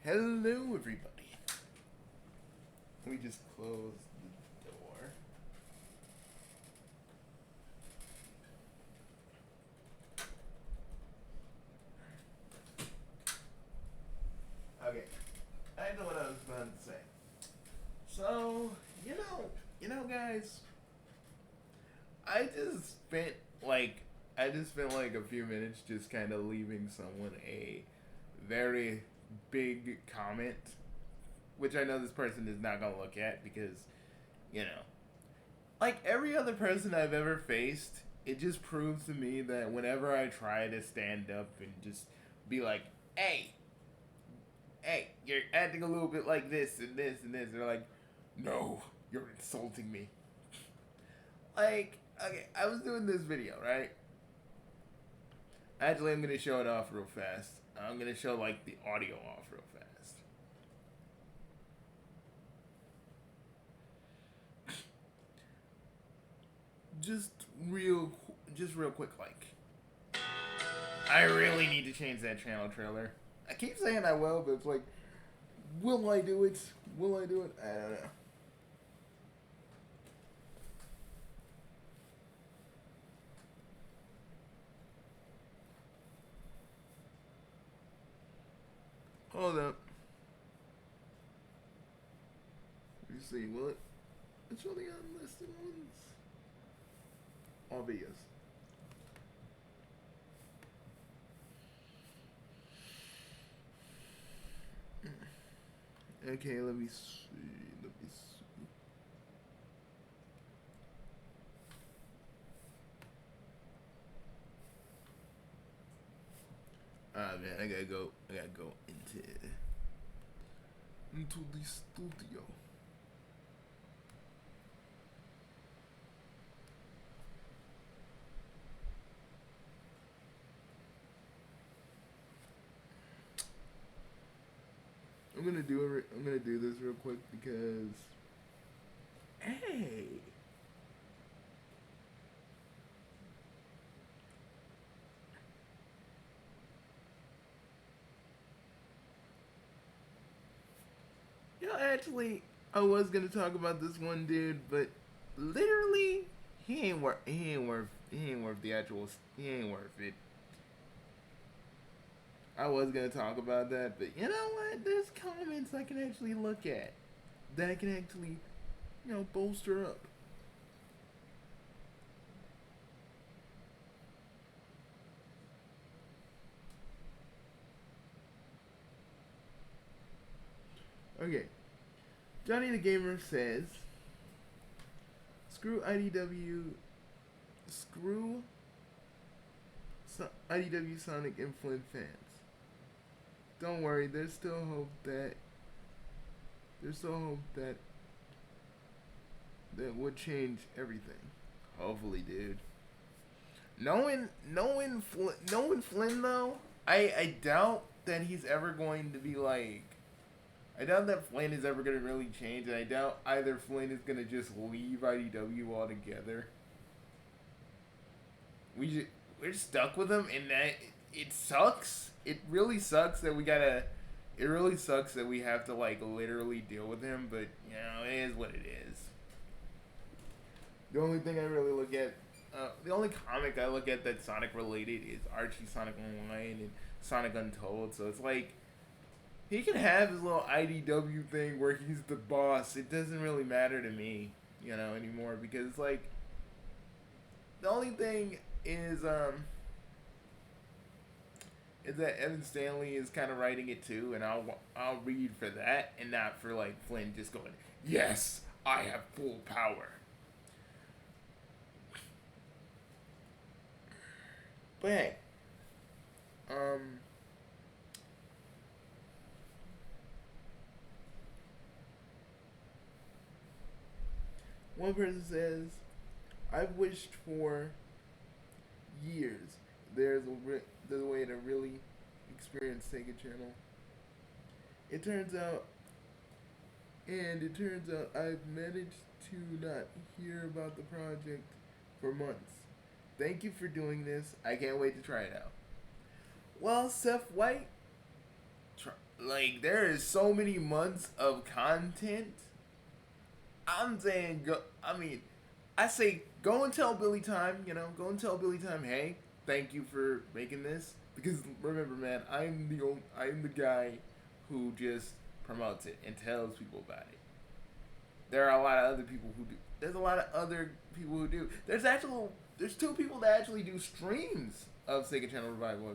Hello, everybody. We just closed the door. Okay, I know what I was about to say. So, guys, I just spent like a few minutes just kind of leaving someone a very big comment, which I know this person is not gonna look at because, you know, like every other person I've ever faced, it just proves to me that whenever I try to stand up and just be like, hey, you're acting a little bit like this and this and this, they're like, no, you're insulting me. Like, okay, I was doing this video, right? Actually, I'm gonna show it off real fast. I'm gonna show like the audio off real fast. Just real quick, like. I really need to change that channel trailer. I keep saying I will, but it's like, will I do it? Will I do it? I don't know. Hold up. Let me see. Will it? It's only on listed ones. All videos. Okay, let me see. Let me see. Ah man, I gotta go into the studio. I'm gonna do this real quick because, hey, actually, I was gonna talk about this one dude, but literally, he ain't worth the actual, he ain't worth it. I was gonna talk about that, but you know what? There's comments I can actually look at that I can actually, bolster up. Okay, Johnny the Gamer says, "Screw IDW, screw IDW Sonic and Flynn fans. Don't worry, there's still hope that that would change everything. Hopefully, dude. Knowing Flynn though, I doubt that he's ever going to be like. I doubt that Flynn is ever gonna really change, and I doubt either Flynn is gonna just leave IDW altogether. We're stuck with him, and that it sucks. It really sucks that we gotta. It really sucks that we have to like literally deal with him, but it is what it is. The only thing I really look at, the only comic I look at that's Sonic related is Archie Sonic Online and Sonic Untold. So it's like he can have his little IDW thing where he's the boss. It doesn't really matter to me, anymore because it's like the only thing is that Evan Stanley is kind of writing it too, and I'll read for that and not for like Flynn just going, yes, I have full power. But hey, one person says, I've wished for years there's a way to really experience Sega Channel. It turns out I've managed to not hear about the project for months. Thank you for doing this. I can't wait to try it out. Well, Seth White, Like there is so many months of content. I'm saying go. I mean, I say go and tell Billy Time. You know, go and tell Billy Time. Hey, thank you for making this. Because remember, man, I'm the guy who just promotes it and tells people about it. There are a lot of other people who do. There's a lot of other people who do. There's two people that actually do streams of Sega Channel Revival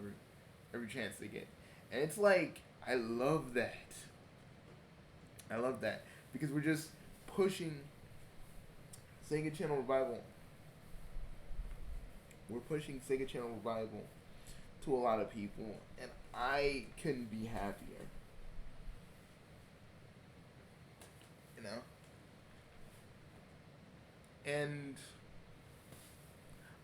every chance they get, and it's like I love that. I love that because we're just pushing Sega Channel Revival. We're pushing Sega Channel Revival to a lot of people, and I couldn't be happier. You know? And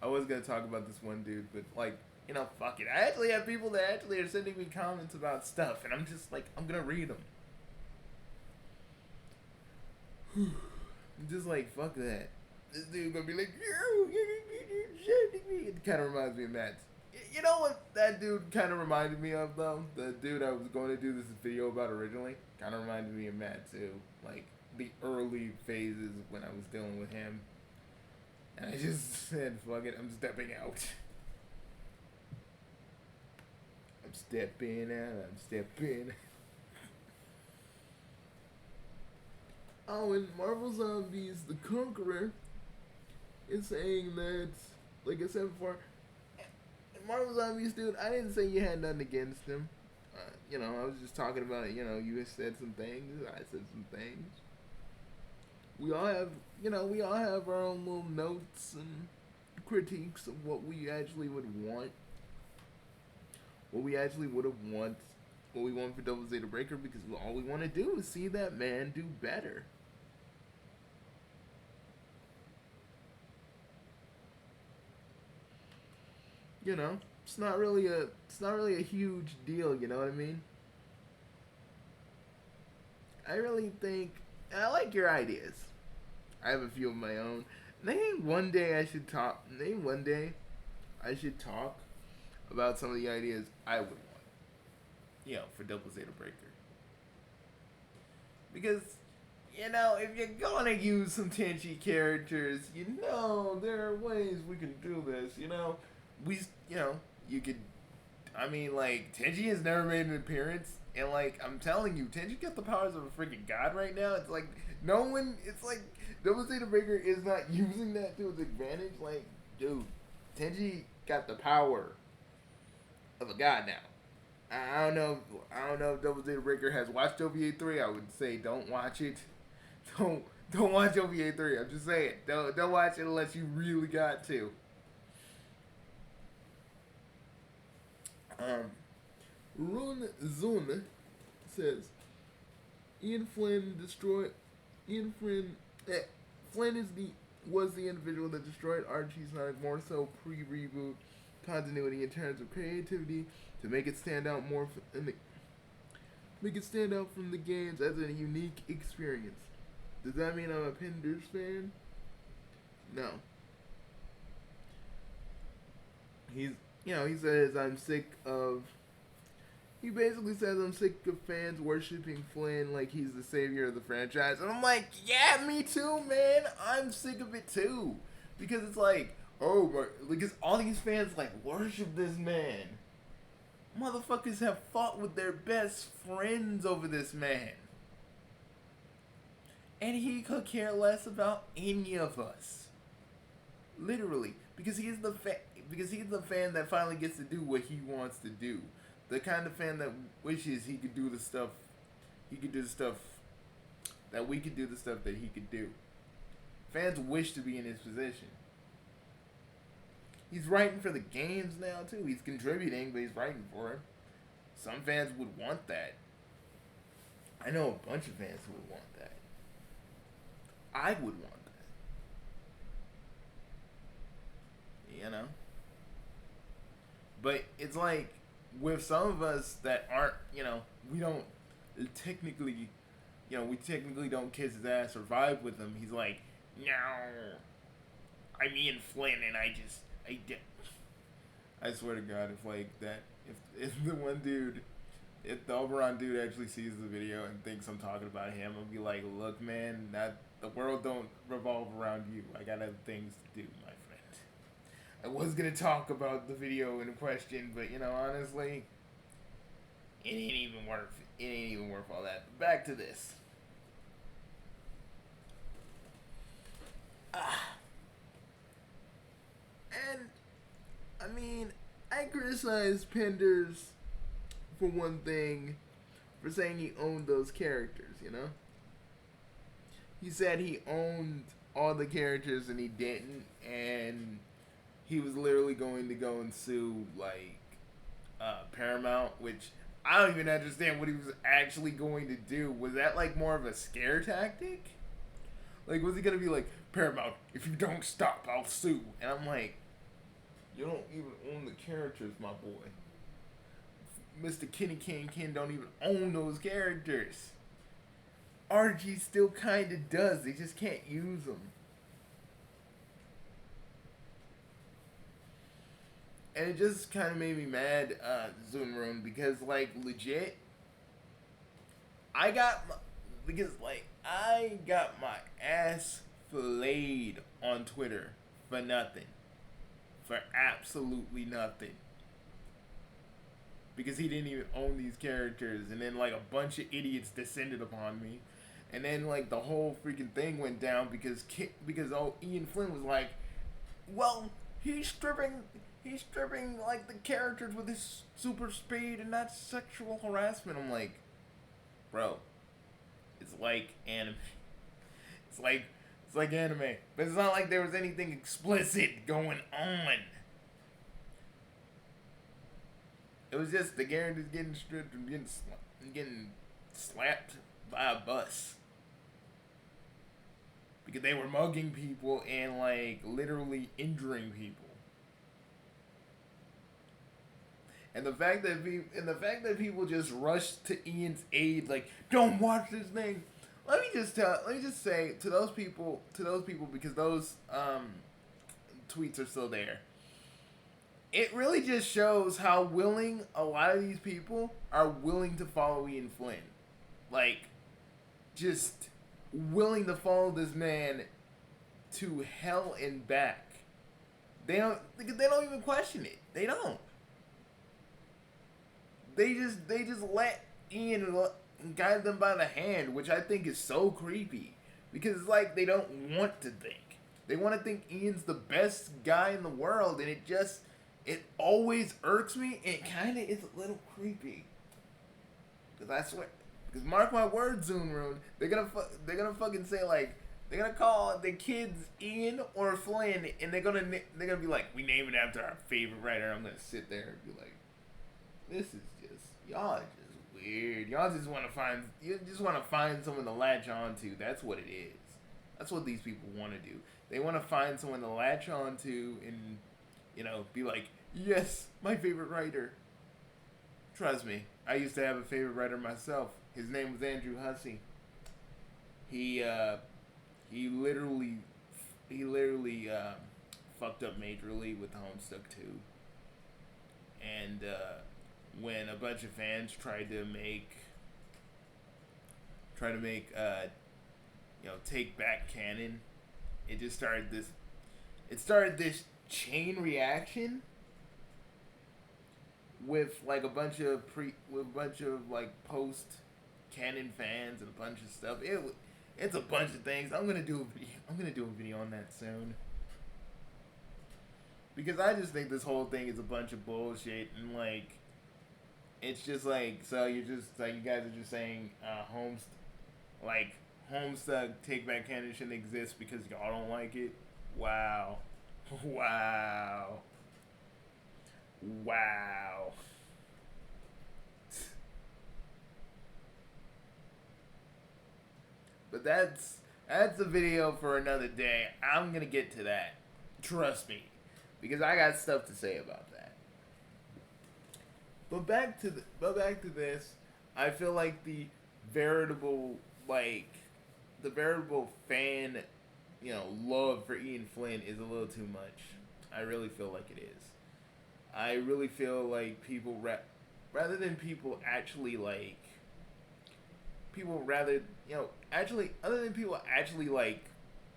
I was gonna talk about this one dude, but like, you know, fuck it. I actually have people that actually are sending me comments about stuff, and I'm just like, I'm gonna read them. I'm just like, fuck that. This dude gonna be like, it kind of reminds me of Matt. You know what that dude kind of reminded me of, though? The dude I was going to do this video about originally kind of reminded me of Matt, too. Like, the early phases when I was dealing with him. And I just said, fuck it, I'm stepping out. I'm stepping out, I'm stepping. Oh, and Marvel Zombies The Conqueror is saying that, like I said before, Marvel Zombies, dude, I didn't say you had nothing against him. You know, I was just talking about it. You know, you said some things, I said some things. We all have, we all have our own little notes and critiques of what we actually would want. What we actually would have want. What we want for Double Zeta Breaker, because all we want to do is see that man do better. You know, it's not really a huge deal, you know what I mean? I really think I like your ideas. I have a few of my own. Maybe one day I should talk about some of the ideas I would want. You know, for Double Zeta Breaker. Because, you know, if you're gonna use some Tenchi characters, you know, there are ways we can do this, you know. You could, I mean, like, Tenchi has never made an appearance, and, like, I'm telling you, Tenchi got the powers of a freaking god right now. It's like, it's like, Double Zeta Breaker is not using that to its advantage. Like, dude, Tenchi got the power of a god now. I don't know if Double Zeta Breaker has watched OVA 3. I would say don't watch it. Don't watch OVA 3. I'm just saying. Don't watch it unless you really got to. Run Zun says Flynn was the individual that destroyed Archie's Sonic more so pre-reboot continuity in terms of creativity to make it stand out from the games as a unique experience. Does that mean I'm a Penders fan? No. He says he basically says I'm sick of fans worshiping Flynn like he's the savior of the franchise. And I'm like, yeah, me too, man. I'm sick of it too. Because it's like, because all these fans like worship this man. Motherfuckers have fought with their best friends over this man. And he could care less about any of us. Literally. Because he's the fan that finally gets to do what he wants to do. The kind of fan that wishes he could do the stuff that we could do the stuff that he could do. Fans wish to be in his position. He's writing for the games now too. He's contributing, but he's writing for him. Some fans would want that. I know a bunch of fans who would want that. I would want that. You know? But it's like, with some of us that aren't, we don't technically, we technically don't kiss his ass or vibe with him. He's like, no, I'm Ian Flynn and I swear to God, if like that, if the one dude if the Oberon dude actually sees the video and thinks I'm talking about him, I'll be like, look, man, that the world don't revolve around you. I got other things to do, my friend. I was gonna talk about the video in question, but honestly, it ain't even worth. It ain't even worth all that. But back to this. Ah. And I mean, I criticize Penders for one thing, for saying he owned those characters, He said he owned all the characters and he didn't, and he was literally going to go and sue, like, Paramount, which I don't even understand what he was actually going to do. Was that, like, more of a scare tactic? Like, was he going to be like, Paramount, if you don't stop, I'll sue? And I'm like, you don't even own the characters, my boy. Mr. Kenny Ken don't even own those characters. RG still kind of does. They just can't use them. And it just kind of made me mad, Zoomroom, because, like, legit, I got my ass filleted on Twitter for nothing. For absolutely nothing. Because he didn't even own these characters, and then, like, a bunch of idiots descended upon me. And then, like, the whole freaking thing went down because Ian Flynn was like, well, he's stripping like the characters with his super speed, and that's sexual harassment. I'm like, bro, it's like anime. It's like anime, but it's not like there was anything explicit going on. It was just the characters getting stripped and getting slapped by a bus. Because they were mugging people and, like, literally injuring people. And the fact that people just rushed to Ian's aid, like, don't watch this thing. Let me just say to those people, because those tweets are still there. It really just shows how willing a lot of these people are willing to follow Ian Flynn. Like, just willing to follow this man to hell and back. They don't even question it. They don't. They just let Ian guide them by the hand, which I think is so creepy. Because it's like they don't want to think. They want to think Ian's the best guy in the world, and it always irks me, and it kind of is a little creepy. Because I swear, because mark my words, Zoomroon, they're gonna fucking say, like, they're gonna call the kids Ian or Flynn, and they're gonna be like, we name it after our favorite writer. I'm gonna sit there and be like, this is just, y'all are just weird. Y'all just want to find someone to latch on to. That's what it is. That's what these people want to do. They want to find someone to latch on to and, be like, yes, my favorite writer. Trust me, I used to have a favorite writer myself. His name was Andrew Hussey. He literally fucked up majorly with Homestuck 2. And when a bunch of fans tried to make take back canon, it started this chain reaction with like a bunch of like post canon fans and a bunch of stuff. It's a bunch of things. I'm gonna do a video on that soon. Because I just think this whole thing is a bunch of bullshit, and like, it's just like, so you're just like, you guys are just saying Homestuck Take Back Canon shouldn't exist because y'all don't like it. Wow. But that's a video for another day. I'm gonna get to that. Trust me. Because I got stuff to say about that. But back to this, I feel like the veritable fan, love for Ian Flynn is a little too much. I really feel like it is. I really feel like people rather than people actually like people rather actually other than people actually like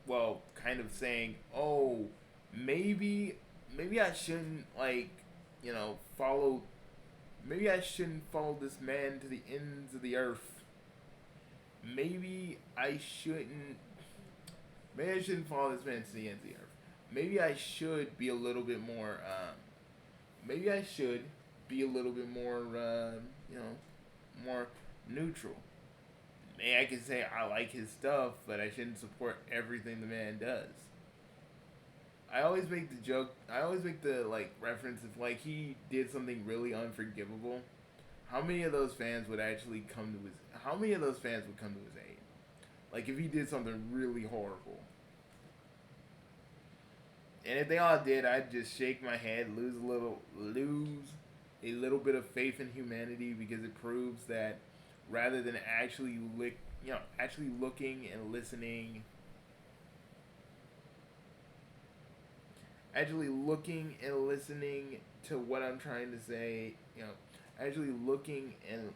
well kind of saying oh maybe maybe I shouldn't like follow maybe I shouldn't follow this man to the ends of the earth. Maybe I shouldn't maybe I shouldn't follow this man to the ends of the earth. Maybe I should be a little bit more maybe I should be a little bit more more neutral. Maybe I can say I like his stuff, but I shouldn't support everything the man does. I always make the joke. I always make the like reference if like he did something really unforgivable. How many of those fans would actually come to his? How many of those fans would come to his aid? Like if he did something really horrible, and if they all did, I'd just shake my head, lose a little bit of faith in humanity because it proves that rather than actually actually looking and listening, actually looking and listening to what I'm trying to say, actually looking and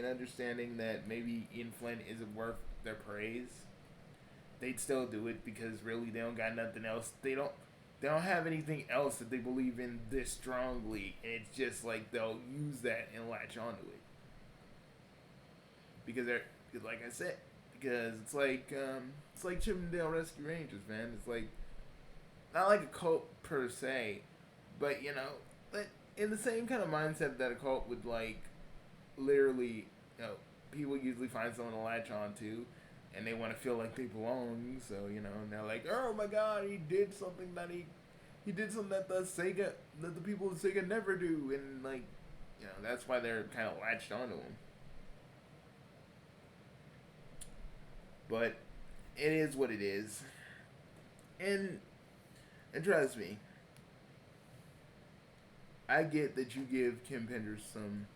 understanding that maybe Ian Flynn isn't worth their praise, they'd still do it because really they don't got nothing else. They don't have anything else that they believe in this strongly, and it's just like they'll use that and latch onto it because they're like I said because it's like Chippendale Rescue Rangers, man. It's like not like a cult per se, but but in the same kind of mindset that a cult would like literally, people usually find someone to latch on to, and they want to feel like they belong. So and they're like, oh my god, he did something that he did something that the people of Sega never do, and like, that's why they're kind of latched onto him. But it is what it is, and trust me, I get that you give Kim Penders some.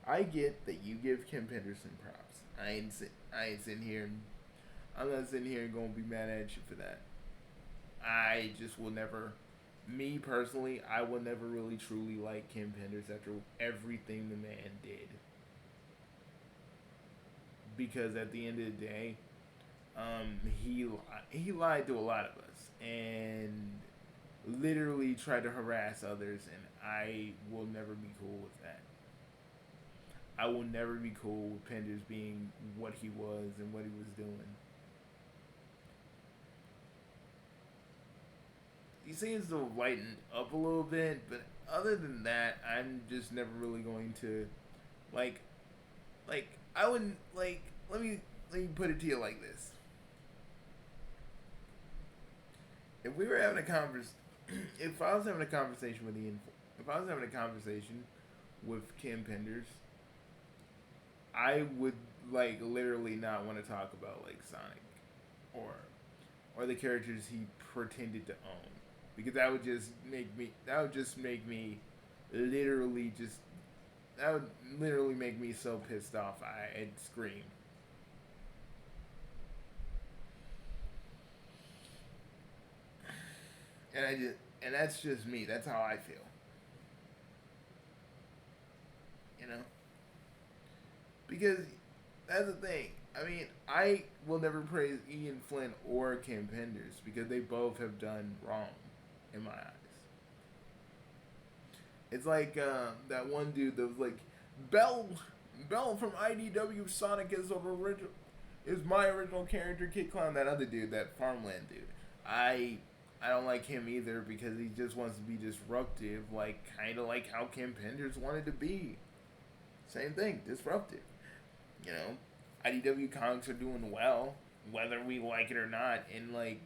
I get that you give Kim Penders some props. I ain't sitting here. I'm not sitting here and gonna be mad at you for that. I just will never. Me personally, I will never really truly like Kim Penders after everything the man did. Because at the end of the day, he lied to a lot of us and literally tried to harass others, and I will never be cool with that. I will never be cool with Penders being what he was and what he was doing. He seems to lighten up a little bit, but other than that, I'm just never really going to like I wouldn't like let me put it to you like this. If we were having a if I was having a conversation with if I was having a conversation with Kim Penders, I would like literally not want to talk about like Sonic or the characters he pretended to own because that would just make me literally just that would literally make me so pissed off I'd scream. And that's just me. That's how I feel. You know? Because that's the thing. I mean, I will never praise Ian Flynn or Kim Penders because they both have done wrong in my eyes. It's like that one dude that was like, Bell from IDW Sonic is my original character, Kid Clown. That other dude, that Farmland dude, I don't like him either because he just wants to be disruptive, like kind of like how Kim Penders wanted to be. Same thing, disruptive. You know, IDW comics are doing well, whether we like it or not, and like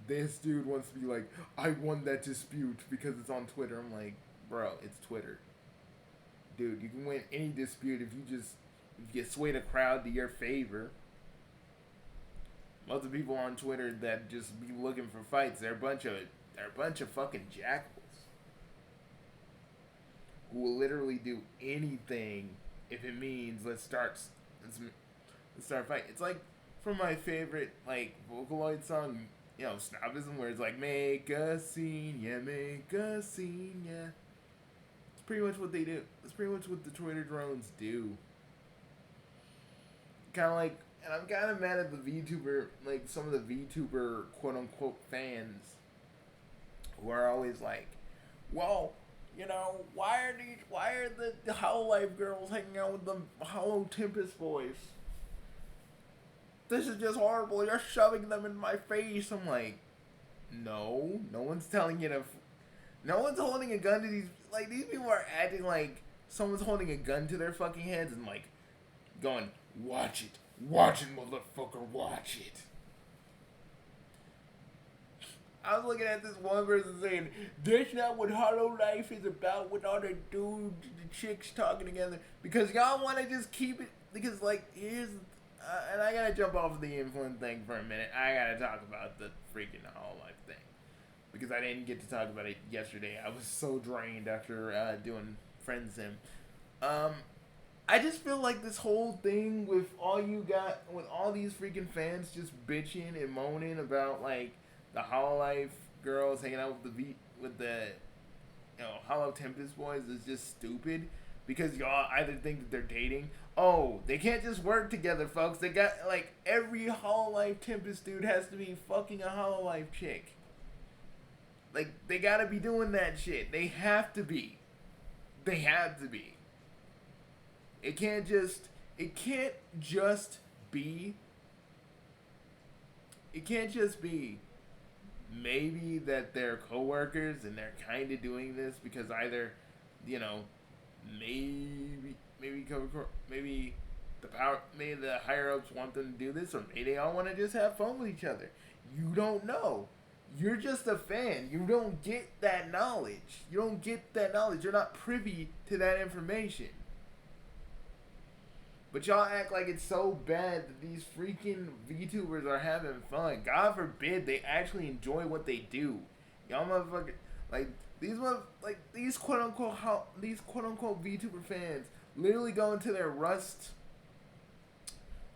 this dude wants to be like, I won that dispute because it's on Twitter. I'm like, bro, it's Twitter. Dude, you can win any dispute if you sway the crowd to your favor. Most of the people on Twitter that just be looking for fights, they're a bunch of fucking jackals who will literally do anything if it means let's start a fight. It's like from my favorite like Vocaloid song, Snobism, where it's like make a scene, yeah, make a scene, yeah. pretty much what they do. That's pretty much what the Twitter drones do. Kind of like, and I'm kind of mad at the VTuber, like some of the VTuber quote unquote fans who are always like, well, you know, why are the Hollow Life girls hanging out with the Hollow Tempest boys? This is just horrible. You're shoving them in my face. I'm like, no one's telling you to. No one's holding a gun to these. Like, these people are acting like someone's holding a gun to their fucking heads and like going, watch it, motherfucker, watch it. I was looking at this one person saying, that's not what Hollow Life is about with all the dudes, the chicks talking together. Because y'all want to just keep it, because like, here's, and I gotta jump off of the influence thing for a minute. I gotta talk about the freaking Hollow Life thing. Because I didn't get to talk about it yesterday. I was so drained after doing Friend Sim. I just feel like this whole thing with all these freaking fans just bitching and moaning about like the Hollow Life girls hanging out with the Hollow Tempest boys is just stupid. Because y'all either think that they're dating. Oh, they can't just work together, folks. They got like every Hollow Life Tempest dude has to be fucking a Hollow Life chick. Like, they gotta be doing that shit. They have to be. They have to be. It can't just be maybe that they're coworkers and they're kind of doing this because either, you know, maybe the higher ups want them to do this, or maybe they all want to just have fun with each other. You don't know. You're just a fan. You don't get that knowledge. You're not privy to that information. But y'all act like it's so bad that these freaking VTubers are having fun. God forbid they actually enjoy what they do. Y'all motherfuckers, like these quote unquote VTuber fans literally go into their Rust.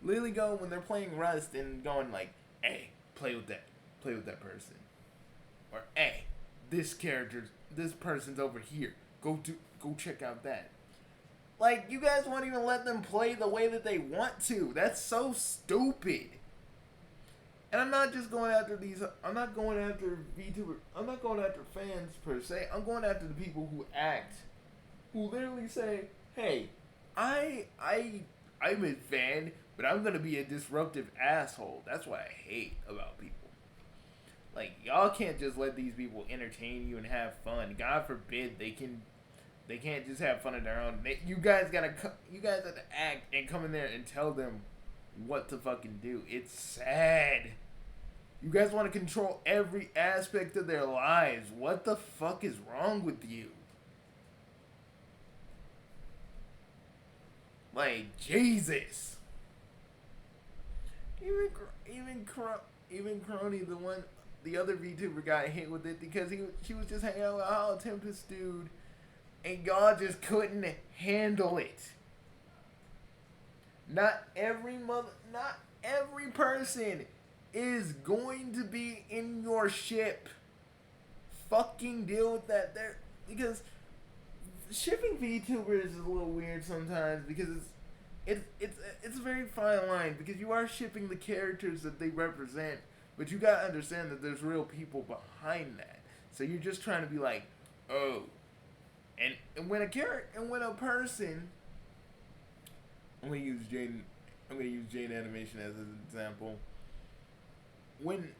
Literally go when they're playing Rust and going like, "Hey, play with that person," or "Hey, this person's over here. Go check out that." Like, you guys won't even let them play the way that they want to. That's so stupid. And I'm not just going after I'm not going after VTuber. I'm not going after fans per se. I'm going after the people who literally say, "Hey, I'm a fan, but I'm gonna be a disruptive asshole." That's what I hate about people. Like, y'all can't just let these people entertain you and have fun. God forbid they can't just have fun of their own. You guys have to act and come in there and tell them what to fucking do. It's sad. You guys want to control every aspect of their lives. What the fuck is wrong with you? Like, Jesus. Even Crony, the other VTuber got hit with it because she was just hanging out with a Hollow Tempest dude. And y'all just couldn't handle it. Not every person is going to be in your ship. Fucking deal with that there, because shipping VTubers is a little weird sometimes because it's a very fine line because you are shipping the characters that they represent, but you gotta understand that there's real people behind that. So you're just trying to be like, oh. And when a person, I'm gonna use Jane Animation as an example. When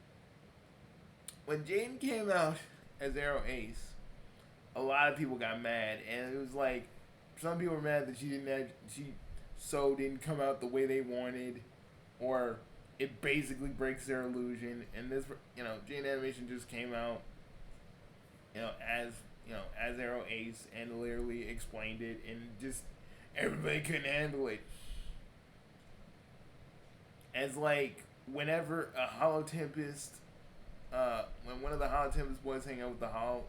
Jane came out as Arrow Ace, a lot of people got mad, and it was like some people were mad that she didn't come out the way they wanted, or it basically breaks their illusion. And this, Jane Animation just came out, as Arrow Ace, and literally explained it, and just everybody couldn't handle it. As like whenever a Hollow Tempest, when one of the Hollow Tempest boys hang out with the Hollow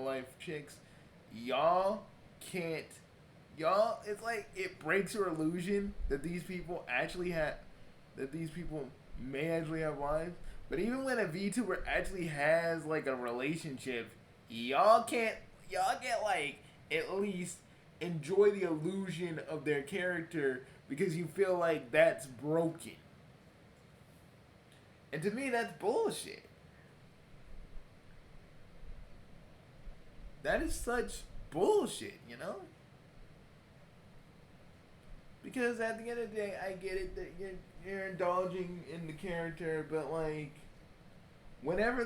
Life chicks, it's like it breaks your illusion that these people may actually have lives. But even when a VTuber actually has like a relationship, y'all get like at least enjoy the illusion of their character because you feel like that's broken. And to me, that's bullshit. That is such bullshit, you know? Because at the end of the day, I get it that you're indulging in the character, but like, whenever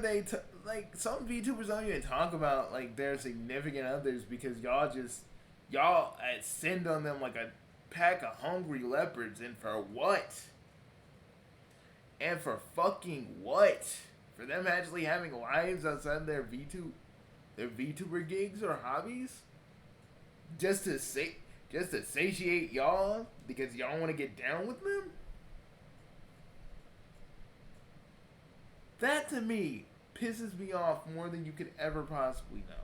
like some VTubers don't even talk about like their significant others because y'all send on them like a pack of hungry leopards, and for what? And for fucking what? For them actually having lives outside their VTuber gigs or hobbies? Just to satiate y'all because y'all want to get down with them? That to me pisses me off more than you could ever possibly know.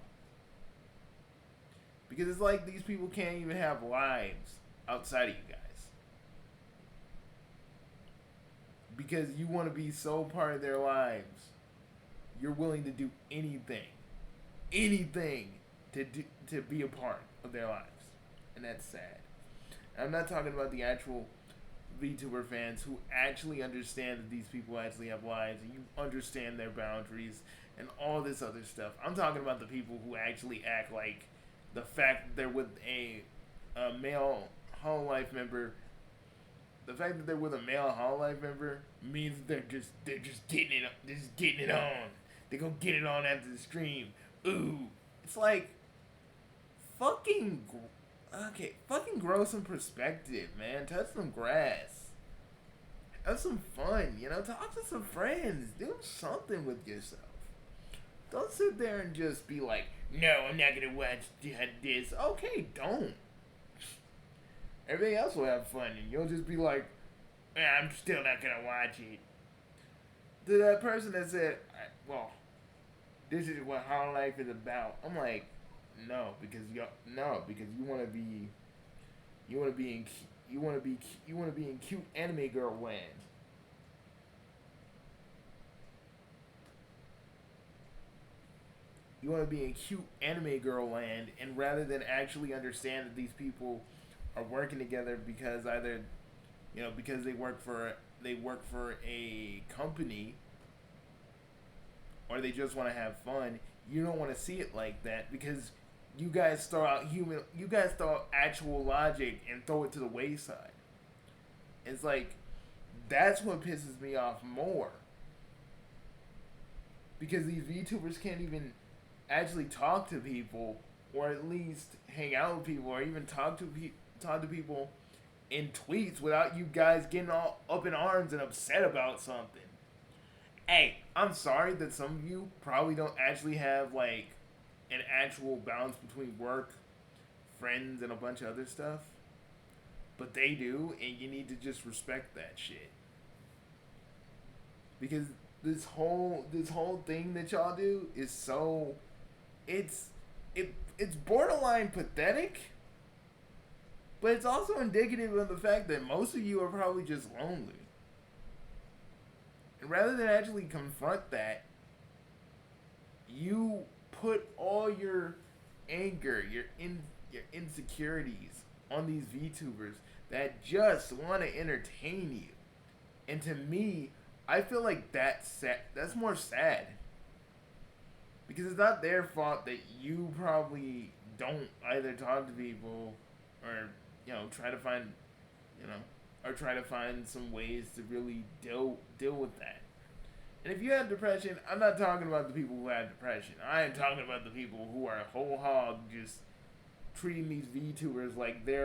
Because it's like these people can't even have lives outside of you guys. Because you want to be so part of their lives, you're willing to do anything to be a part of their lives. And that's sad. I'm not talking about the actual VTuber fans who actually understand that these people actually have lives and you understand their boundaries and all this other stuff. I'm talking about the people who actually act like the fact that they're with a male Hololive member. The fact that they're with a male Hololive member means they're just getting it on. They go get it on after the stream. Ooh, it's like fucking grow some perspective, man. Touch some grass. Have some fun, you know. Talk to some friends. Do something with yourself. Don't sit there and just be like, no, I'm not gonna watch this. Okay, don't. Everybody else will have fun, and you'll just be like, I'm still not gonna watch it. To that person that said, well, this is what Hololive is about. I'm like, no, because you want to be in cute anime girl land. You want to be in cute anime girl land, and rather than actually understand that these people are working together because either, because they work for a company, or they just want to have fun. You don't want to see it like that because you guys throw out actual logic and throw it to the wayside. It's like, that's what pisses me off more. Because these VTubers can't even actually talk to people, or at least hang out with people, or even talk to people in tweets without you guys getting all up in arms and upset about something. Hey, I'm sorry that some of you probably don't actually have like an actual balance between work, friends, and a bunch of other stuff. But they do, and you need to just respect that shit. Because this whole thing that y'all do is so it's borderline pathetic, but it's also indicative of the fact that most of you are probably just lonely. And rather than actually confront that, you put all your anger, your insecurities on these VTubers that just want to entertain you. And to me, I feel like that's sad. That's more sad. Because it's not their fault that you probably don't either talk to people or, try to find some ways to really deal with that. And if you have depression, I'm not talking about the people who have depression. I am talking about the people who are whole hog just treating these VTubers like they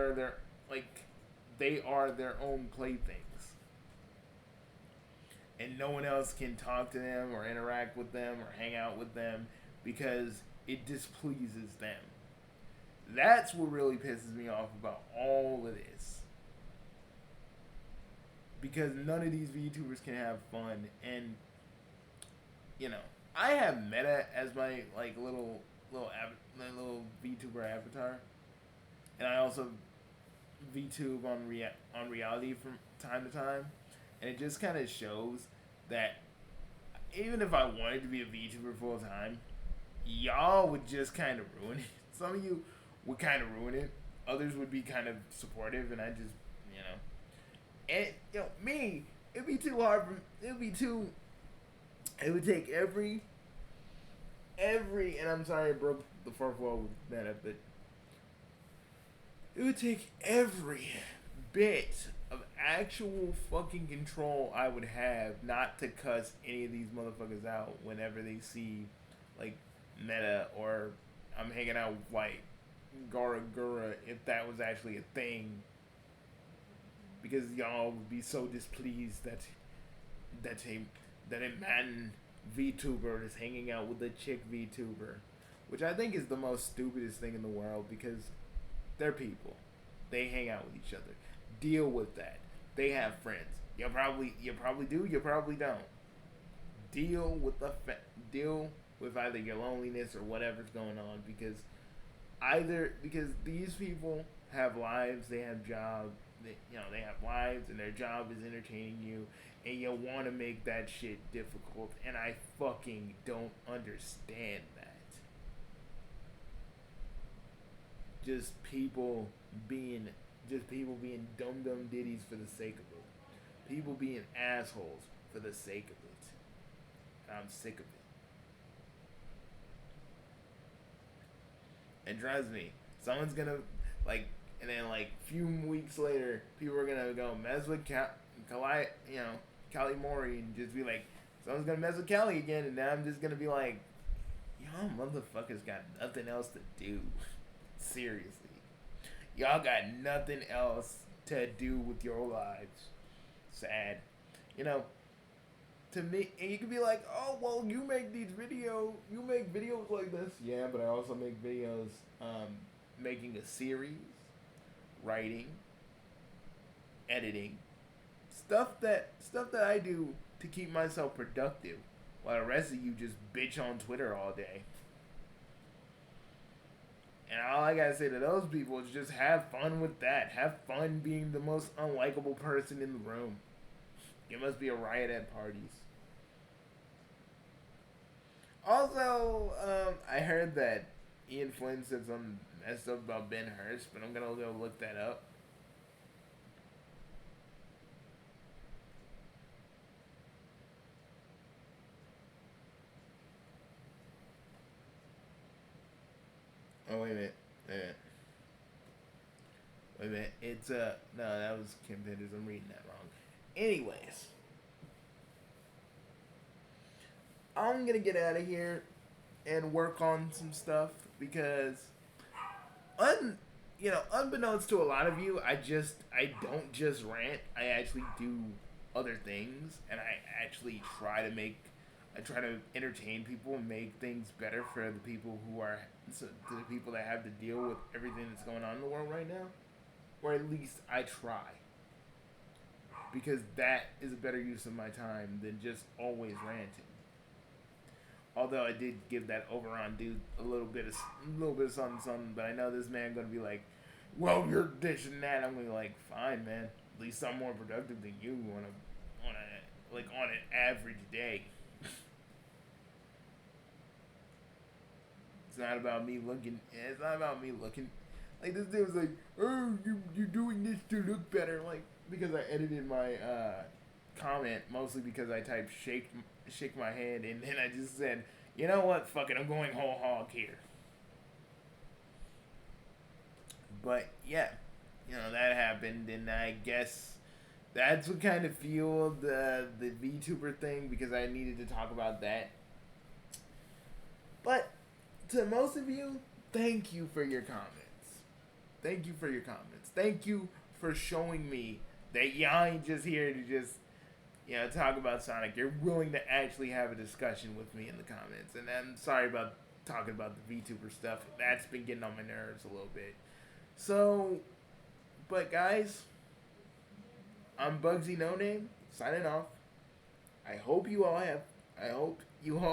are their own playthings. And no one else can talk to them or interact with them or hang out with them because it displeases them. That's what really pisses me off about all of this. Because none of these VTubers can have fun. And, I have Meta as my little VTuber avatar. And I also VTube on reality from time to time. And it just kind of shows that even if I wanted to be a VTuber full time, y'all would just kind of ruin it. Some of you would kind of ruin it. Others would be kind of supportive, and I just, you know, and me, it'd be too hard. It'd be too. It would take every, and I'm sorry I broke the fourth wall with that, but it would take every bit of actual fucking control I would have not to cuss any of these motherfuckers out whenever they see, like, Meta, or I'm hanging out with, like, Gora Gura, if that was actually a thing. Because y'all would be so displeased that a man VTuber is hanging out with a chick VTuber. Which I think is the most stupidest thing in the world, because they're people. They hang out with each other. Deal with that. They have friends. You probably do, you probably don't. Deal with deal with either your loneliness or whatever's going on, because these people have lives, they have jobs, they have lives, and their job is entertaining you, and you want to make that shit difficult, and I fucking don't understand that. Just people being dumb ditties for the sake of it. People being assholes for the sake of it. I'm sick of it. And trust me, someone's gonna, like, and then, like, few weeks later, people are gonna go mess with Callie Mori, and just be like, someone's gonna mess with Callie again, and then I'm just gonna be like, y'all motherfuckers got nothing else to do. Seriously. Y'all got nothing else to do with your lives. Sad. To me, and you could be like, oh, well, you make videos like this. Yeah, but I also make videos making a series, writing, editing, stuff that I do to keep myself productive, while the rest of you just bitch on Twitter all day. And all I gotta say to those people is just have fun with that. Have fun being the most unlikable person in the room. It must be a riot at parties. Also, I heard that Ian Flynn said something messed up about Ben Hurst, but I'm gonna go look that up. Oh, wait a minute. Wait a minute. It's, no, that was Kim Peters. I'm reading that wrong. Anyways. I'm gonna get out of here and work on some stuff, because unbeknownst to a lot of you, I don't just rant. I actually do other things, and I actually try to entertain people and make things better for the people to the people that have to deal with everything that's going on in the world right now. Or at least I try. Because that is a better use of my time than just always ranting. Although I did give that Overon dude a little bit of something, but I know this man gonna be like, well, you're this and that. I'm gonna be like, fine, man. At least I'm more productive than you on an average day. It's not about me looking. Like, this dude was like, oh, you're doing this to look better. Like, because I edited my comment mostly because I typed shake my hand, and then I just said, you know what, fuck it, I'm going whole hog here. But yeah, that happened, and I guess that's what kind of fueled the VTuber thing, because I needed to talk about that. But to most of you, thank you for your comments. Thank you for your comments. Thank you for showing me that y'all ain't just here to just talk about Sonic. You're willing to actually have a discussion with me in the comments. And I'm sorry about talking about the VTuber stuff. That's been getting on my nerves a little bit. So, but guys, I'm Bugsy No Name, signing off. I hope you all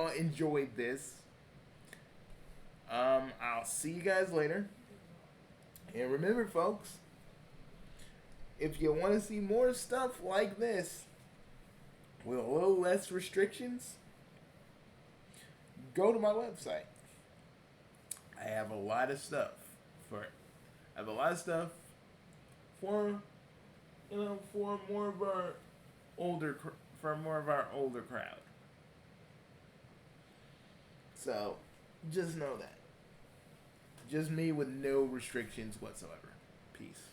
enjoyed this. I'll see you guys later. And remember, folks, if you want to see more stuff like this, with a little less restrictions, go to my website. I have a lot of stuff for it. I have a lot of stuff for, for more of our older crowd. So, just know that. Just me with no restrictions whatsoever. Peace.